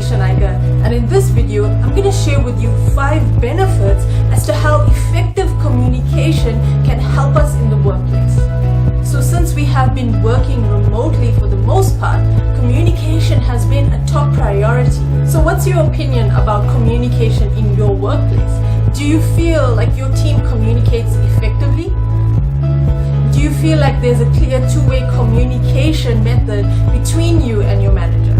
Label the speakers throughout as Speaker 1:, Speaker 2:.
Speaker 1: Shanika, and in this video I'm going to share with you 5 benefits as to how effective communication can help us in the workplace. So since we have been working remotely for the most part, communication has been a top priority. So what's your opinion about communication in your workplace? Do you feel like your team communicates effectively? Do you feel like there's a clear two-way communication method between you and your manager?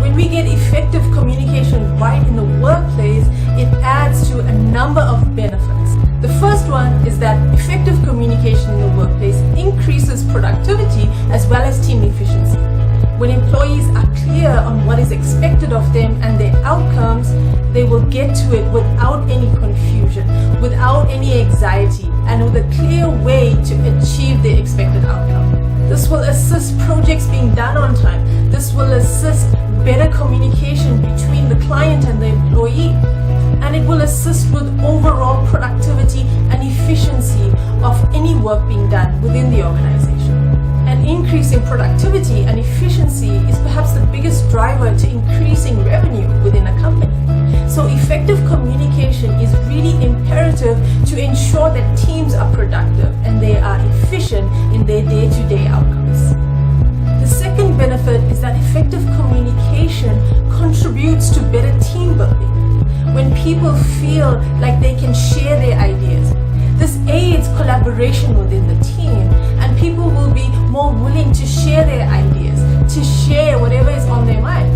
Speaker 1: When we get effective communication right in the workplace, it adds to a number of benefits. The first one is that effective communication in the workplace increases productivity as well as team efficiency. When employees are clear on what is expected of them and their outcomes, they will get to it without any confusion, without any anxiety, and with a clear way to achieve the expected outcome. This will assist projects being done on time. This will assist better communication between the client and the employee. And it will assist with overall productivity and efficiency of any work being done within the organization. An increase in productivity and efficiency is perhaps the biggest driver to increasing revenue within a company. So effective communication is really imperative to ensure that teams are productive and they are efficient in their day-to-day outcomes. The second benefit is that effective communication contributes to better team building. When people feel like they can share their ideas, this aids collaboration within the team, and people will be more willing to share their ideas, to share whatever is on their mind.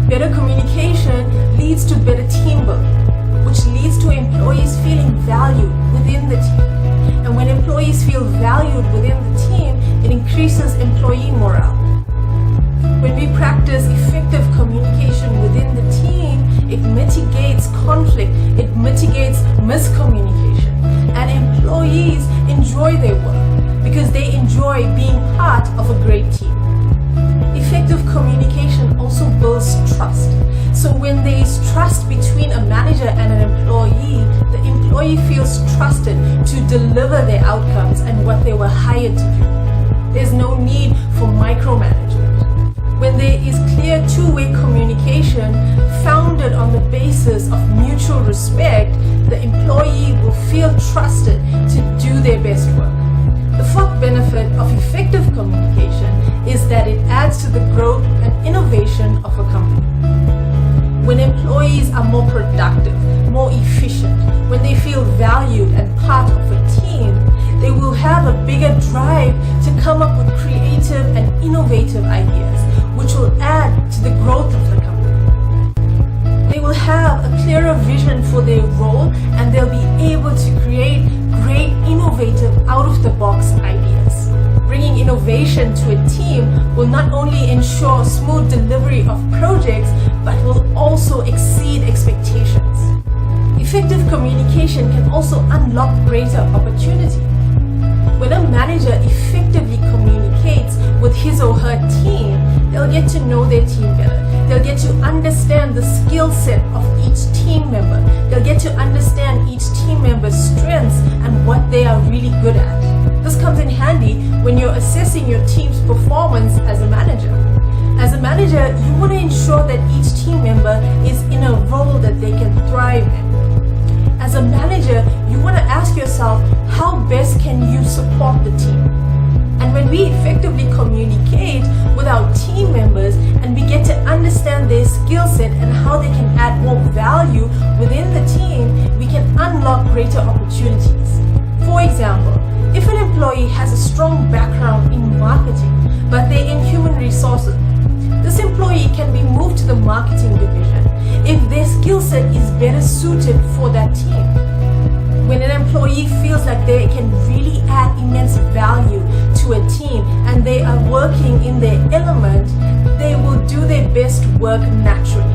Speaker 1: Better communication leads to better team building, which leads to employees feeling valued within the team. And when employees feel valued within the team, it increases employee morale. When we practice effective communication within the team, it mitigates conflict, it mitigates miscommunication, and employees enjoy their work because they enjoy being part of a great team. Effective communication also builds trust. So when there is trust between a manager and an employee, the employee feels trusted to deliver their outcomes and what they were hired to do. There's no need for micromanagement. When there is clear two-way communication founded on the basis of mutual respect, the employee will feel trusted to do their best work. The fourth benefit of effective communication is that it adds to the growth and innovation of a company. When employees are more productive, more efficient, when they feel valued and part of a team, they will have a bigger drive to come up with creative and innovative ideas, which will add to the growth of the company. They will have a clearer vision for their role, and they'll be able to create great, innovative, out-of-the-box ideas. Bringing innovation to a team will not only ensure smooth delivery of projects, but will also exceed expectations. Effective communication can also unlock greater opportunity. When a manager effectively communicates with his or her team, they'll get to know their team better. They'll get to understand the skill set of each team member. They'll get to understand each team member's strengths and what they are really good at. This comes in handy when you're assessing your team's performance as a manager. As a manager, you want to ensure that each team member is in a role that they can thrive in. As a manager, you want to ask yourself, how best can you support the team? And when we effectively communicate with our team members and we get to understand their skill set and how they can add more value within the team, we can unlock greater opportunities. For example, if an employee has a strong background in marketing, but they're in human resources, this employee can be moved to the marketing division if their skill set is better suited for that team. When an employee feels like they can really add immense value to a team and they are working in their element, they will do their best work naturally.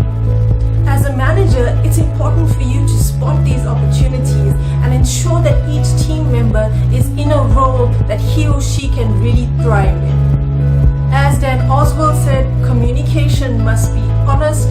Speaker 1: As a manager, it's important for you to spot these opportunities and ensure that each team member is in a role that he or she can really thrive in. As Dan Oswald said, communication must be honest,